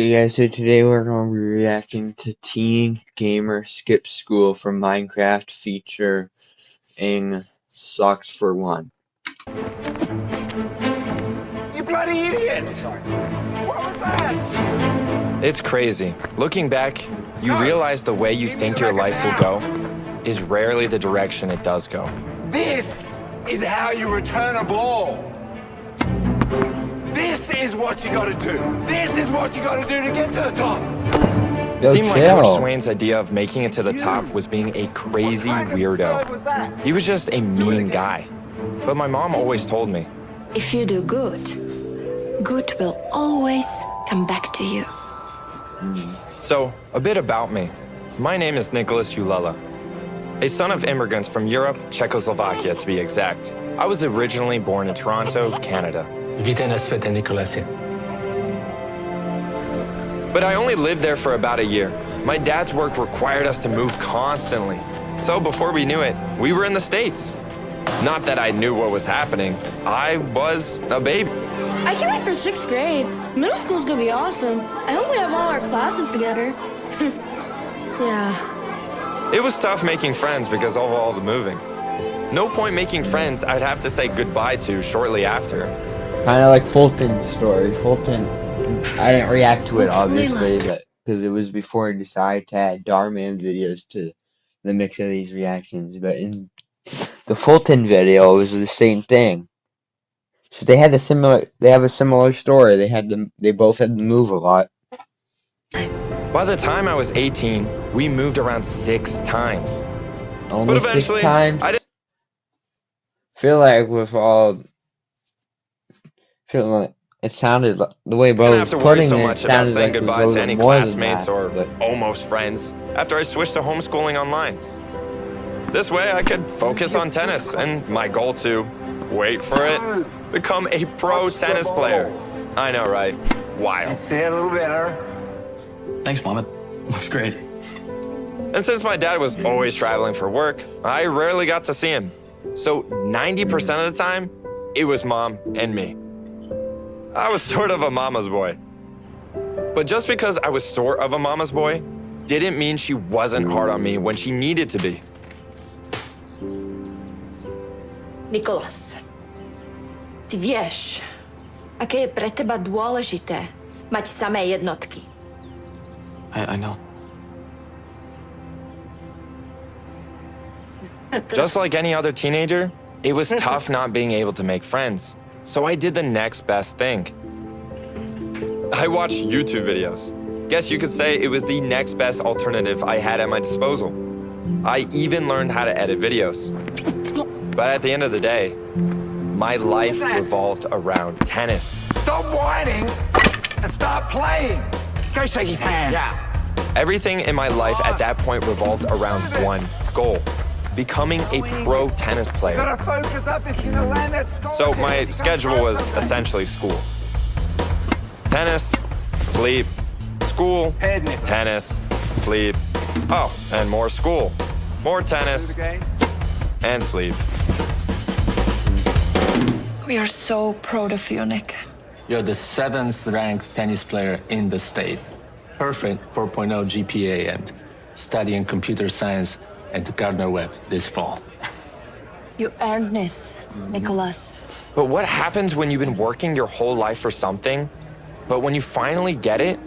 Yeah, so today we're going to be reacting to Teen Gamer Skips School from Minecraft featuring Socks for One. You bloody idiot! What was that? It's crazy. Looking back, you realize the way you think your life will go is rarely the direction it does go. This is how you return a ball. This is what you gotta do. This is what you gotta do to get to the top. Yo, Seemed like chill. Coach Swain's idea of making it to the top was being a crazy weirdo. He was just a mean guy. But my mom always told me, if you do good, good will always come back to you. So, a bit about me. My name is Nicholas Ulela, a son of immigrants from Europe, Czechoslovakia to be exact. I was originally born in Toronto, Canada. Vítej na světě, Nikolasi. But I only lived there for about a year. My dad's work required us to move constantly. So before we knew it, we were in the States. Not that I knew what was happening. I was a baby. I can't wait for 6th grade. Middle school's gonna be awesome. I hope we have all our classes together. Yeah. It was tough making friends because of all the moving. No point making friends I'd have to say goodbye to shortly after. Kind of like Fulton's story. Fulton, I didn't react to it obviously, but because it was before I decided to add Darman videos to the mix of these reactions. But in the Fulton video, it was the same thing. So they have a similar story. They both had to move a lot. By the time I was 18, we moved around 6 times. Only But 6 eventually, times. I didn't. Feel like with all, feel like it sounded like the way bro didn't was have to worry putting so it. much It about sounded saying like it was goodbye over to any more than classmates that, or but almost friends after I switched to homeschooling online. This way I could focus on tennis and my goal to, wait for it, become a pro tennis player. I know, right? Wild. See a little better. Thanks, Mom. It looks great. And since my dad was always traveling for work, I rarely got to see him. So 90% of the time, it was Mom and me. I was sort of a mama's boy. But just because I was sort of a mama's boy, didn't mean she wasn't hard on me when she needed to be. Nikolas, ty vieš, aké je pre teba dôležité mať samé jednotky. I know. Just like any other teenager, it was tough not being able to make friends. So I did the next best thing. I watched YouTube videos. Guess you could say it was the next best alternative I had at my disposal. I even learned how to edit videos. But at the end of the day, my life revolved around tennis. Stop whining and start playing. Go shake his hand. Yeah. Everything in my life at that point revolved around one goal: becoming a pro tennis player. Gotta focus up if you're gonna land that score. So my schedule was essentially school. Tennis, sleep, school, tennis, sleep. Oh, and more school. More tennis, and sleep. We are so proud of you, Nick. You're the 7th ranked tennis player in the state. Perfect 4.0 GPA and studying computer science at Gardner-Webb this fall. You earned this, Nicholas. But what happens when you've been working your whole life for something, but when you finally get it,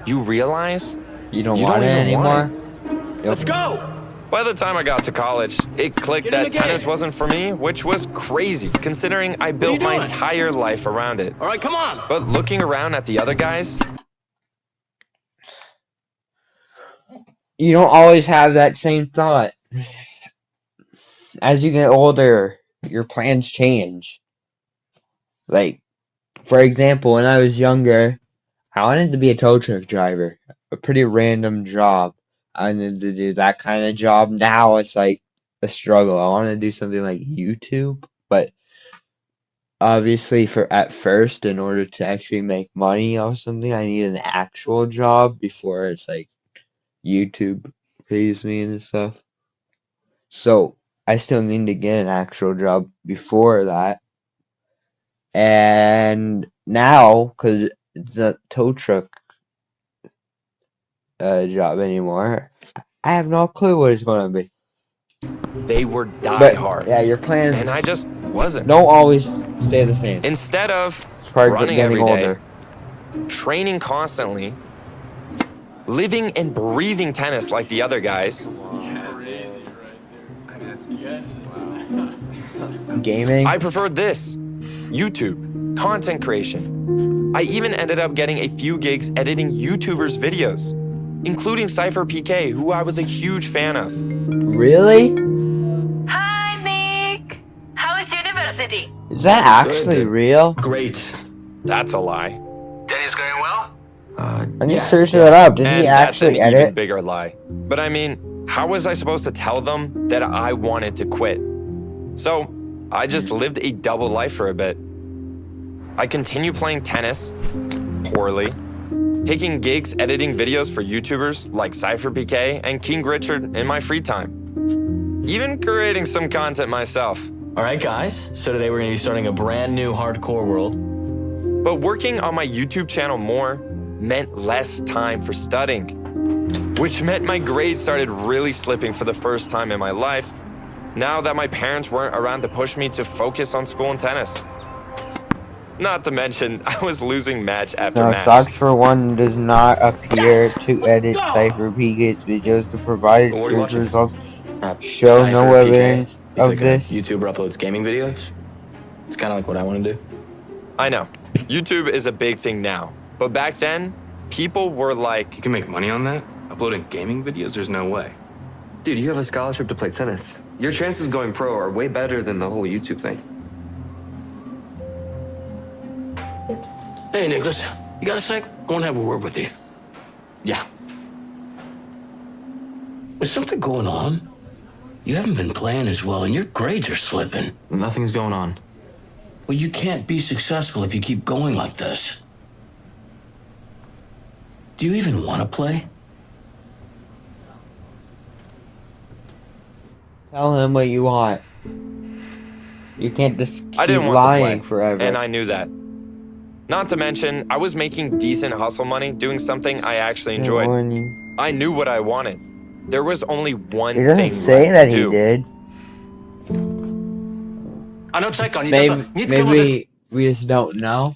you realize you don't you want don't it even anymore. want Let's go! By the time I got to college, it clicked that tennis wasn't for me, which was crazy, considering I built my entire life around it. All right, come on! But looking around at the other guys, You don't always have that same thought. As you get older, your plans change. Like, for example, when I was younger, I wanted to be a tow truck driver. A pretty random job. I wanted to do that kind of job. Now it's like a struggle. I want to do something like YouTube, but obviously at first, in order to actually make money off something, I need an actual job before it's like YouTube pays me and stuff. So I still need to get an actual job before that. And now, because the tow truck job anymore. I have no clue what it's going to be. They were die But hard. yeah, your plans And I just wasn't. don't always stay the same. Instead of It's part of running every getting day, older. training constantly, living and breathing tennis like the other guys, Gaming. I preferred this. YouTube, content creation. I even ended up getting a few gigs editing YouTubers' videos, including Cypher PK, who I was a huge fan of. Really? Hi, Nick. How is university? Is that actually Good. real? Great. That's a lie. Denny's going well? I need to search that up. Did And he that's an actually even edit? bigger lie. But I mean, how was I supposed to tell them that I wanted to quit? So I just lived a double life for a bit. I continued playing tennis, poorly, taking gigs editing videos for YouTubers like Cypher PK and King Richard in my free time. Even creating some content myself. All right, guys. So today we're going to be starting a brand new hardcore world. But working on my YouTube channel more meant less time for studying, which meant my grades started really slipping for the first time in my life, now that my parents weren't around to push me to focus on school and tennis. Not to mention, I was losing match after No, match. Socks for One does not appear to edit Cypher PK's videos to provide What are you search watching? results. Show Cypher no PK. evidence He's of like this. a YouTuber uploads gaming videos. It's kind of like what I want to do. I know, YouTube is a big thing now, but back then, people were like, You can make money on that? Uploading gaming videos? There's no way. Dude, you have a scholarship to play tennis. Your chances of going pro are way better than the whole YouTube thing. Hey, Nicholas, you got a sec? I want to have a word with you. Yeah. Is something going on? You haven't been playing as well, and your grades are slipping. Nothing's going on. Well, you can't be successful if you keep going like this. Do you even want to play? Tell him what you want. You can't just keep I didn't want lying to play, forever. and I knew that. Not to mention, I was making decent hustle money doing something I actually enjoyed. I knew what I wanted. There was only one He thing doesn't say left that to he do. did. Ano, czekaj, Maybe we just don't know.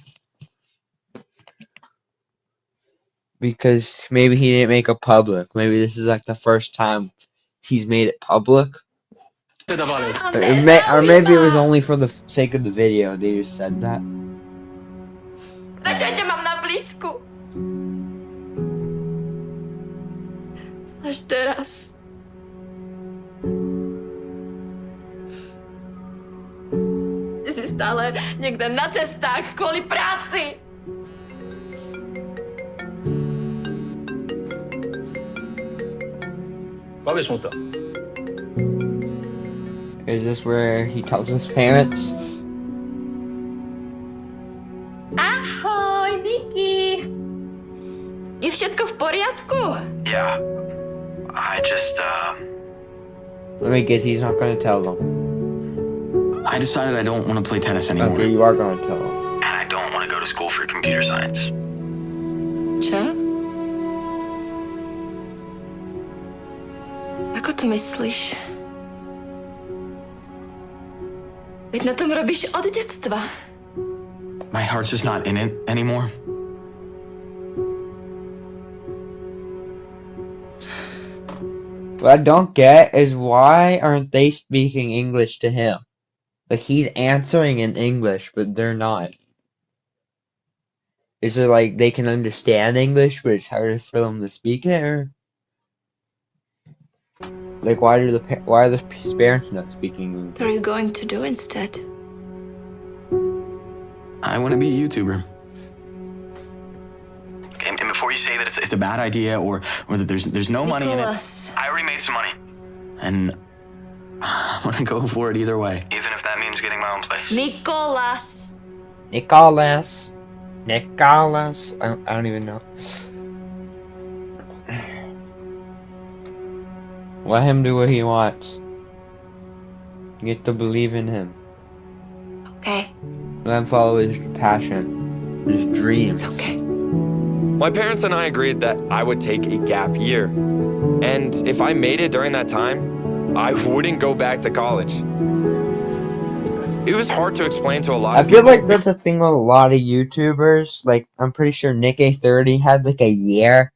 Because maybe he didn't make it public. Maybe this is like the first time he's made it public. Or maybe it was only for the sake of the video. They just said that. Radšej tě mám na blízku. Až teraz. Ty jsi stále někde na cestách kvůli práci. Powiedz mu to. Is this where he tells his parents? Ahoj, Niky. Je všetko v poriadku? Yeah. I just, Let me guess, he's not going to tell them. I decided I don't want to play tennis anymore. Okay, you are going to tell them. and I don't want to go to school for computer science. Čo? Ako to myslíš? Veď na tom robíš od detstva. My heart's just not in it anymore. What I don't get is why aren't they speaking English to him? Like, he's answering in English, but they're not. Is it like they can understand English, but it's harder for them to speak it, or like why are the parents not speaking English? What are you going to do instead? I want to be a YouTuber. And before you say that It's a bad idea or that there's no money in it. Nicholas. I already made some money, And I'm going to go for it either way. even if that means getting my own place. Nicholas. Nicholas. I don't even know. Let him do what he wants. You get to believe in him. Okay. Let him follow his passion, his dreams. It's okay. My parents and I agreed that I would take a gap year. And if I made it during that time, I wouldn't go back to college. It was hard to explain to a lot I of feel people. like that's a thing with a lot of YouTubers. Like, I'm pretty sure Nick A30 had like a year,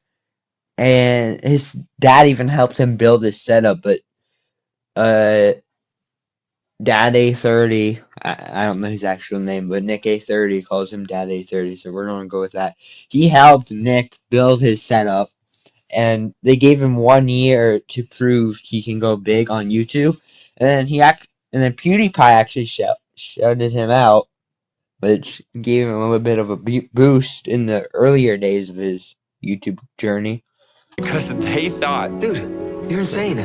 and his dad even helped him build his setup. But Dad A30, I don't know his actual name, but Nick A30 calls him Dad A30, so we're gonna go with that. He helped Nick build his setup, and they gave him 1 year to prove he can go big on YouTube. And then PewDiePie actually shouted him out, which gave him a little bit of a boost in the earlier days of his YouTube journey. Because they thought, Dude, you're insane.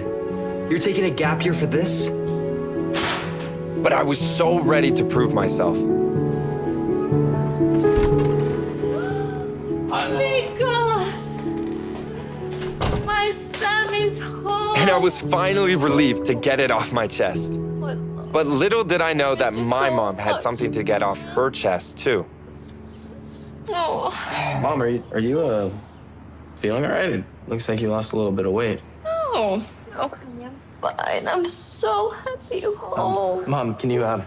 You're taking a gap year for this? but I was so ready to prove myself. Nicholas! My son is home! And I was finally relieved to get it off my chest. But little did I know that my mom had something to get off her chest, too. Oh, Mom, are you feeling all right? It looks like you lost a little bit of weight. no. No, I'm fine. I'm so happy you're home. Mom, can you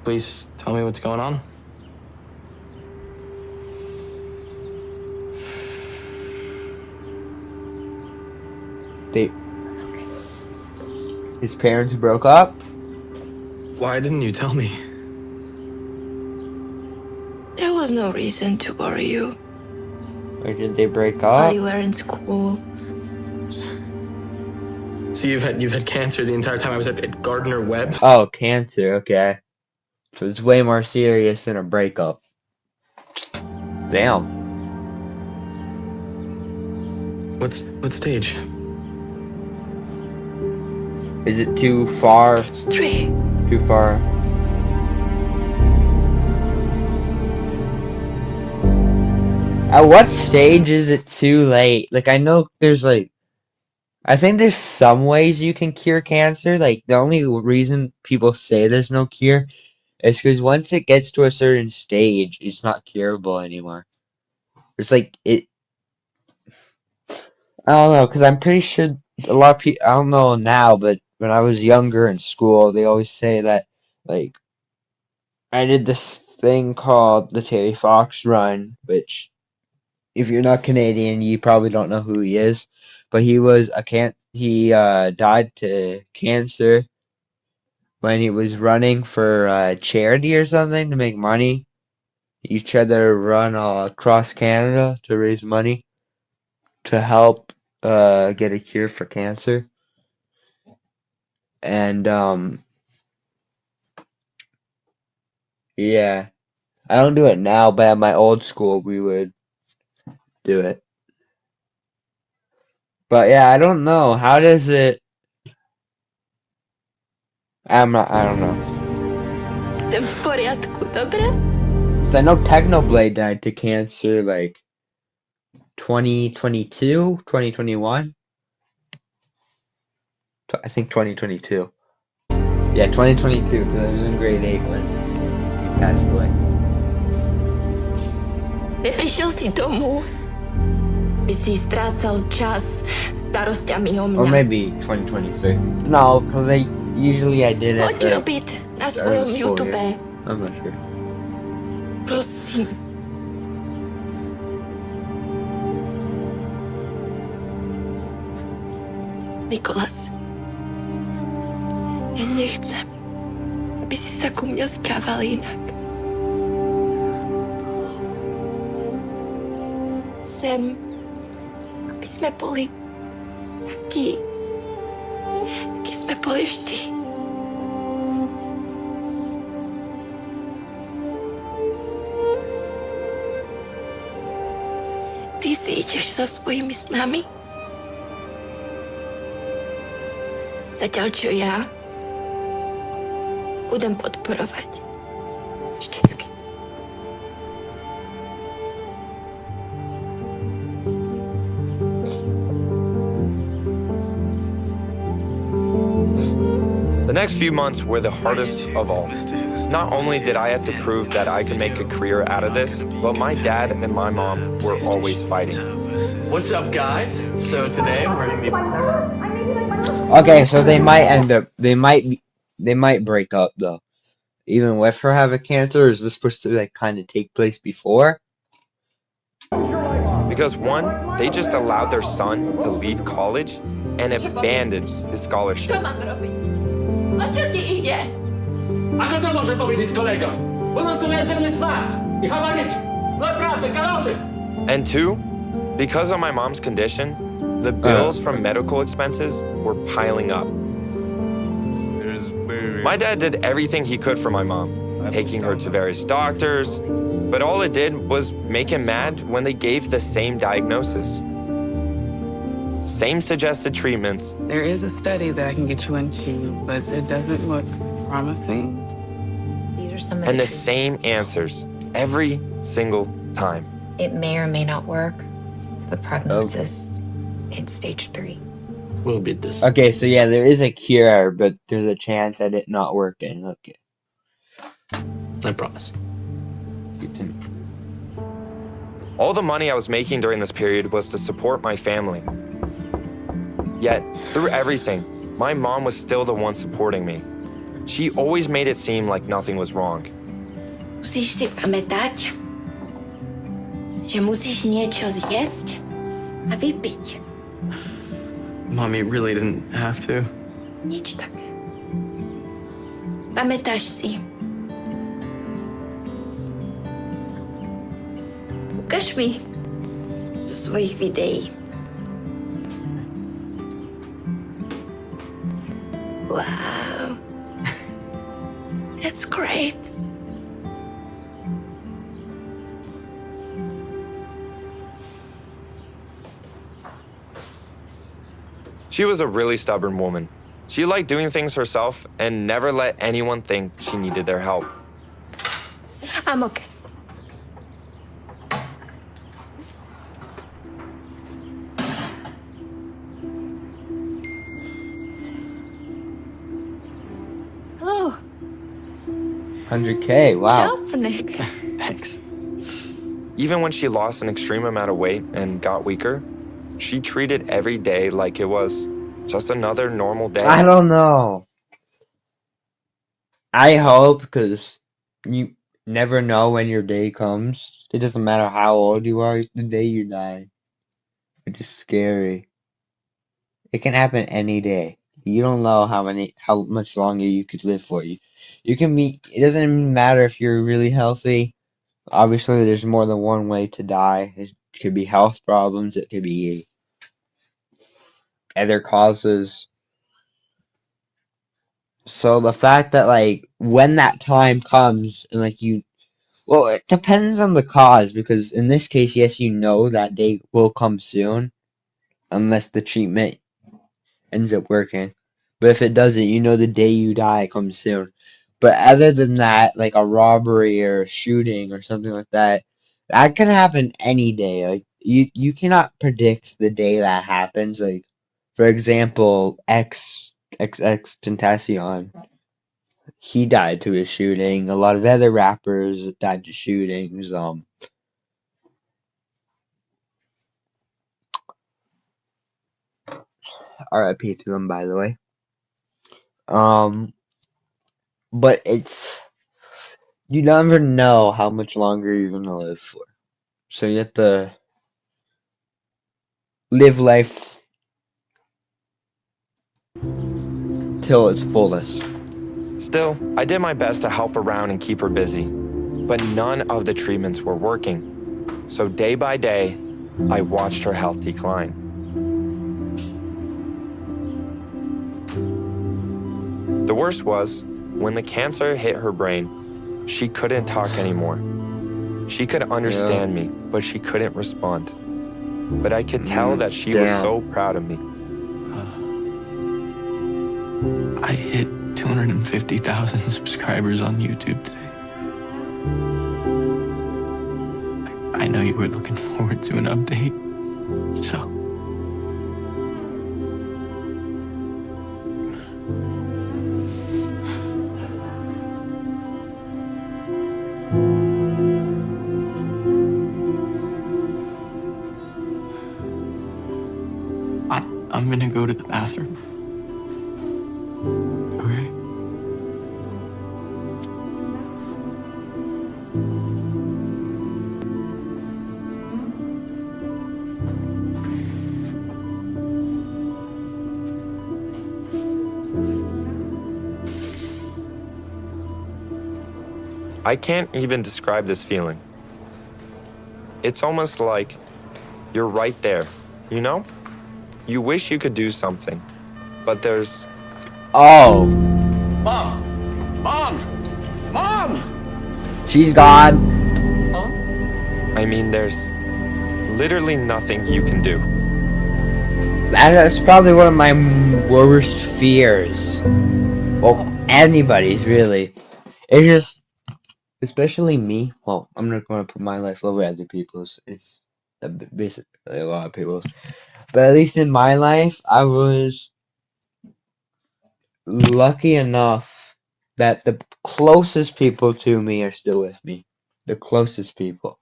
please tell me what's going on? His parents broke up. Why didn't you tell me? There was no reason to worry you Or did they break while up? you were in school. So you've had cancer the entire time I was at Gardner Webb? Oh, cancer. Okay, so it's way more serious than a breakup. Damn. What stage? Is it too far? It's 3. Too far. At what stage is it too late? Like, I know there's I think there's some ways you can cure cancer. Like, the only reason people say there's no cure is because once it gets to a certain stage, it's not curable anymore. It's like, I don't know, because I'm pretty sure a lot of people, I don't know now, but when I was younger in school, they always say that, like, I did this thing called the Terry Fox Run, which, if you're not Canadian, you probably don't know who he is. But he was he died to cancer when he was running for charity or something to make money. He tried to run across Canada to raise money to help get a cure for cancer. And yeah, I don't do it now, but at my old school we would do it. But yeah, I don't know. How does it? I don't know. Ty v poriadku, dobre? So I know Technoblade died to cancer like 2022, 2021. I think 2022. Yeah, 2022, because I was in grade 8 when he passed away. Neprišiel si domov, by si strácal čas starostiami o Or mňa. maybe 2023. No, because I did it. Poď robiť na svojom YouTube. I'm not sure. Prosím. Nikolas, ja nechcem, aby si sa ku mňa správal inak. Chcem, aby sme boli takí, akí sme boli vždy. Ty si ideš za svojimi snami? Zatiaľ, čo ja budem podporovať. Vždycky. The next few months were the hardest of all. Not only did I have to prove that I could make a career out of this, but my dad and my mom were always fighting. What's up, guys? So today we're gonna be... Okay, so they might end up. They might break up though. Even with her having cancer, is this supposed to like kind of take place before? Because one, they just allowed their son to leave college and abandoned his scholarship. Co mám robiť? O čo ti ide? Ako to môže povedať kolegom? Ono sú viacerný spát. I hovoriť. Zle práce, kalaužiť. And two, because of my mom's condition, the bills from medical expenses were piling up. My dad did everything he could for my mom, taking her to various doctors, but all it did was make him mad when they gave the same diagnosis. Same suggested treatments. There is a study that I can get you into, but it doesn't look promising. These are some of And the the same answers every single time. It may or may not work. The prognosis, it's stage 3. We'll beat this. Okay, so yeah, there is a cure, but there's a chance at it not working. Okay. I promise. Good to know. All the money I was making during this period was to support my family. Yet, through everything, my mom was still the one supporting me. She always made it seem like nothing was wrong. Musíš si pamätať, že musíš niečo zjesť a vypiť. Mommy really didn't have to. Nič také. Pamätáš si? Ukáž mi zo svojich videí. Wow. That's great. She was a really stubborn woman. She liked doing things herself and never let anyone think she needed their help. I'm okay. Hello. 100K, wow. Ciao, Nick. Thanks. Even when she lost an extreme amount of weight and got weaker, she treated every day like it was just another normal day. I don't know. I hope, because you never know when your day comes. It doesn't matter how old you are, the day you die. It's just scary. It can happen any day. You don't know how much longer you could live for. You can be. It doesn't even matter if you're really healthy. Obviously, there's more than one way to die. It could be health problems. It could be other causes. So the fact that, like, when that time comes and, like, well, it depends on the cause, because in this case, yes, you know that day will come soon unless the treatment ends up working. But if it doesn't, you know the day you die comes soon. But other than that, like a robbery or a shooting or something like that, that can happen any day. Like, you cannot predict the day that happens. Like, for example, XXXTentacion, he died to a shooting. A lot of other rappers died to shootings. RIP to them, by the way. But you never know how much longer you're gonna live for. So you have to live life till its fullest. Still, I did my best to help around and keep her busy, but none of the treatments were working. So day by day, I watched her health decline. The worst was, when the cancer hit her brain, she couldn't talk anymore. She could understand me, but she couldn't respond. But I could tell that she was so proud of me. I hit 250,000 subscribers on YouTube today. I know you were looking forward to an update, so... I'm gonna go to the bathroom. Okay? I can't even describe this feeling. It's almost like you're right there, you know? You wish you could do something, but there's... Oh, Mom! Mom! Mom! she's gone. I mean, there's literally nothing you can do. That's probably one of my worst fears. Well, anybody's really. It's just, especially me. Well, I'm not going to put my life over other people's. It's basically a lot of people's. But at least in my life, I was lucky enough that the closest people to me are still with me. The closest people.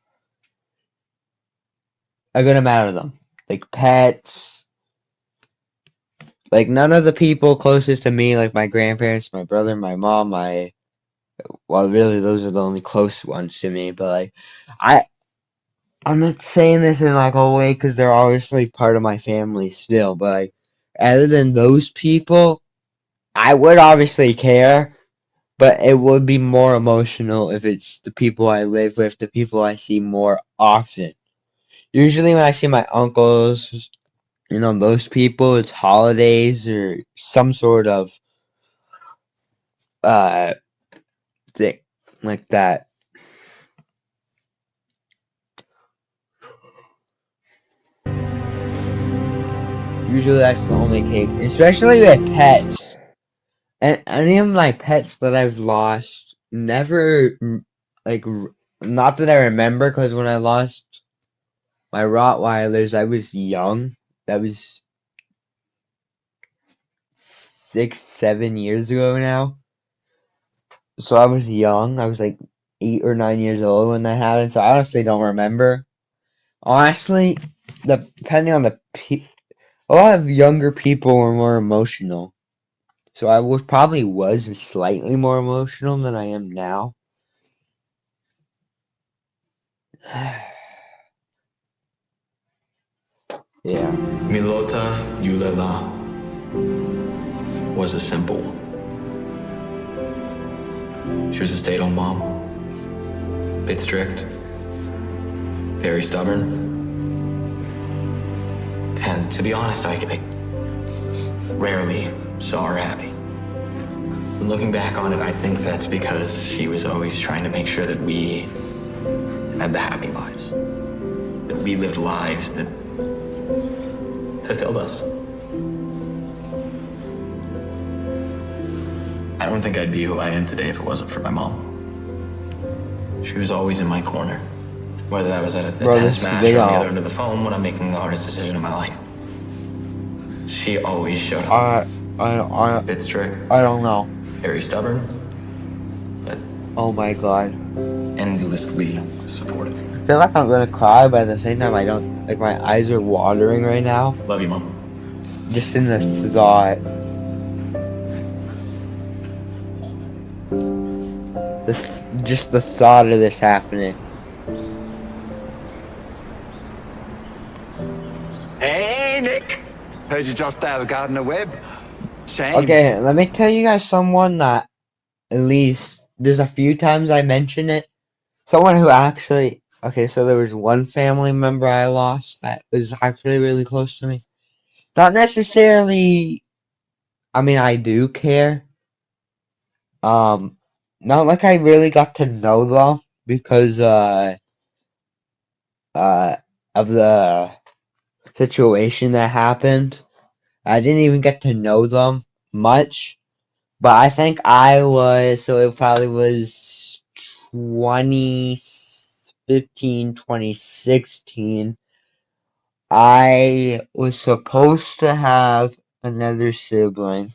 A good amount of them. Like pets. Like none of the people closest to me, like my grandparents, my brother, my mom, well, really, those are the only close ones to me. But like, I'm not saying this in like a way because they're obviously part of my family still. But like, other than those people, I would obviously care, but it would be more emotional if it's the people I live with, the people I see more often. Usually, when I see my uncles, those people, it's holidays or some sort of thing like that. Usually that's the only case, especially with pets. And any of my pets that I've lost, never, like, not that I remember, because when I lost my Rottweilers, I was young. That was 6, 7 years ago now. So I was young. I was like 8 or 9 years old when that happened. So I honestly don't remember. Honestly, depending on a lot of younger people were more emotional. So I probably was slightly more emotional than I am now. Yeah. Milota Yulela was a simple one. She was a stay-at-home mom. A bit strict. Very stubborn. And to be honest, I rarely saw her happy. And looking back on it, I think that's because she was always trying to make sure that we had the happy lives. That we lived lives that fulfilled us. I don't think I'd be who I am today if it wasn't for my mom. She was always in my corner. Whether that was at a tennis match or on the other end of the phone when I'm making the hardest decision of my life. She always showed up. A bit strict. I don't know. Very stubborn. But oh my god. Endlessly supportive. I feel like I'm gonna cry, but at the same time I don't. Like, my eyes are watering right now. Love you, Mom. Just in the thought. Just the thought of this happening. Hey, Nick. Heard you dropped out of Gardner Webb. Shame. Okay, let me tell you guys someone that, at least, there's a few times I mention it. Someone who actually, okay, so there was one family member I lost that was actually really close to me. Not necessarily, I mean, I do care. Not like I really got to know them because, of the situation that happened. I didn't even get to know them much. But I think so it probably was 2015, 2016. I was supposed to have another sibling.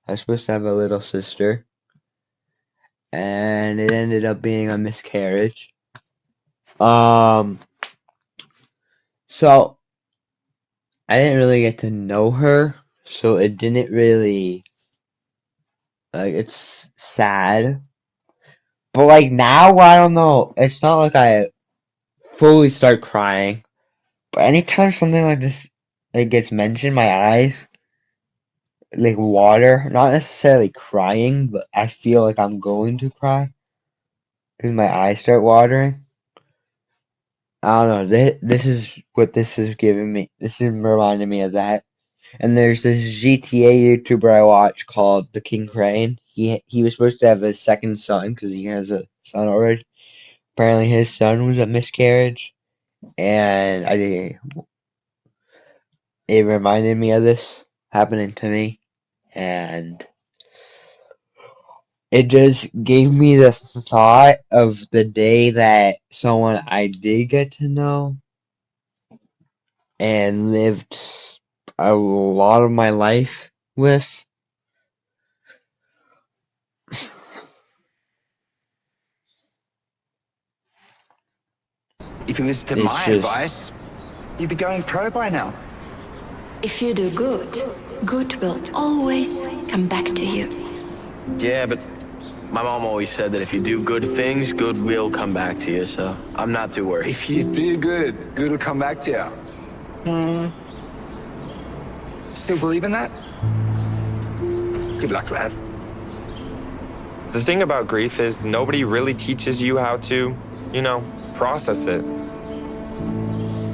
I was supposed to have a little sister. And it ended up being a miscarriage. So I didn't really get to know her, so it didn't really, like, it's sad. But, like, now, I don't know, it's not like I fully start crying. But anytime something like this, like, gets mentioned, my eyes, like, water. Not necessarily crying, but I feel like I'm going to cry. Because my eyes start watering. I don't know. This is what this is giving me. This is reminding me of that. And there's this GTA YouTuber I watch called The King Crane. He was supposed to have a second son because he has a son already. Apparently his son was a miscarriage. And it reminded me of this happening to me. And it just gave me the thought of the day that someone I did get to know and lived a lot of my life with. If you listen to my advice, you'd be going pro by now. If you do good, good will always come back to you. Yeah, but my mom always said that if you do good things, good will come back to you, so I'm not too worried. If you do good, good will come back to you. Still believe in that? Good luck, lad. The thing about grief is nobody really teaches you how to, process it.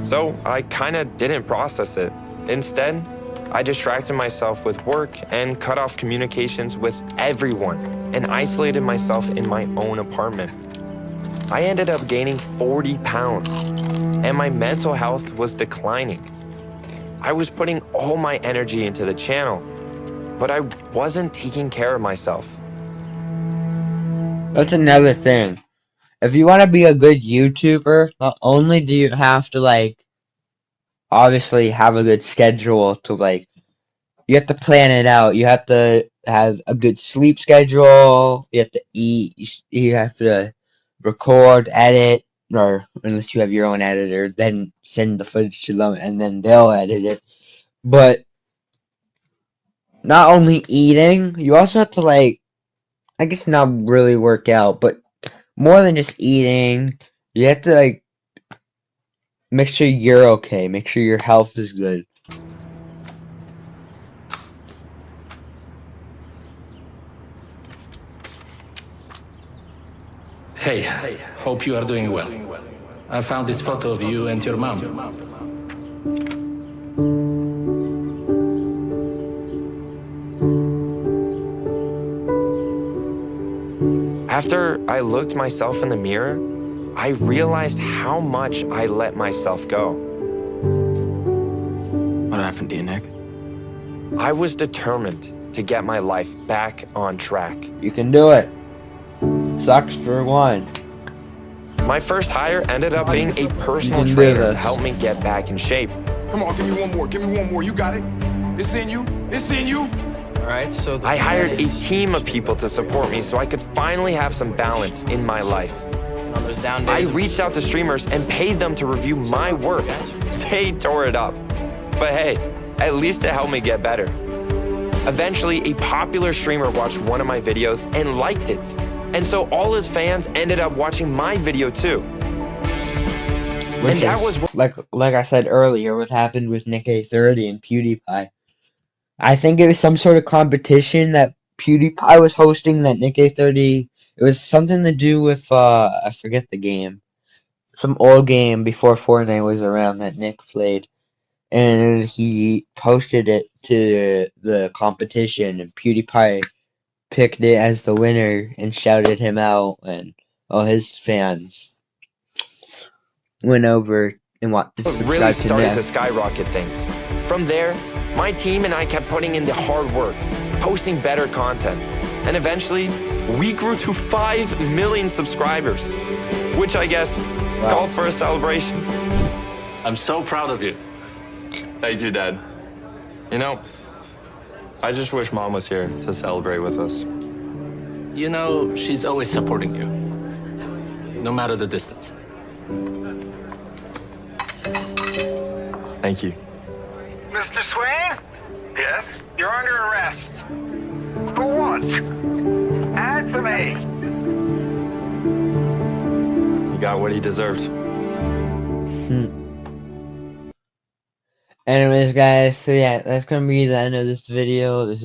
So I kind of didn't process it. Instead, I distracted myself with work and cut off communications with everyone and isolated myself in my own apartment. I ended up gaining 40 pounds and my mental health was declining. I was putting all my energy into the channel, but I wasn't taking care of myself. That's another thing. If you want to be a good YouTuber, not only do you have to, obviously have a good schedule to, you have to plan it out. You have to have a good sleep schedule. You have to eat. You have to record, edit, or unless you have your own editor, then send the footage to them and then they'll edit it. But not only eating, you also have to, I guess not really work out, but more than just eating, you have to, make sure you're okay. Make sure your health is good. Hey, hope you are doing well. I found this photo of you and your mom. After I looked myself in the mirror, I realized how much I let myself go. What happened to you, Nick? I was determined to get my life back on track. You can do it. Sucks for one. My first hire ended up being a personal trainer to help me get back in shape. Come on, give me one more. Give me one more. You got it. It's in you. It's in you. All right, so I hired a team of people to support me so I could finally have some balance in my life. on those down I days. reached out to streamers and paid them to review my work. They tore it up. But hey, at least it helped me get better. Eventually, a popular streamer watched one of my videos and liked it. And so all his fans ended up watching my video too. And that was like I said earlier, what happened with Nick830 and PewDiePie. I think it was some sort of competition that PewDiePie was hosting that Nick830. It was something to do with I forget the game. Some old game before Fortnite was around that Nick played. And he posted it to the competition, and PewDiePie picked it as the winner and shouted him out, and all his fans went over and what really started to skyrocket things. From there, my team and I kept putting in the hard work, posting better content, and eventually we grew to 5 million subscribers, which I guess called for a celebration. I'm so proud of you. Thank you, Dad. You know, I just wish Mom was here to celebrate with us. You know, she's always supporting you, no matter the distance. Thank you. Mr. Swain? Yes? You're under arrest. For what? Answer me. He got what he deserved. Anyways, guys, so yeah, that's gonna be the end of this video. This is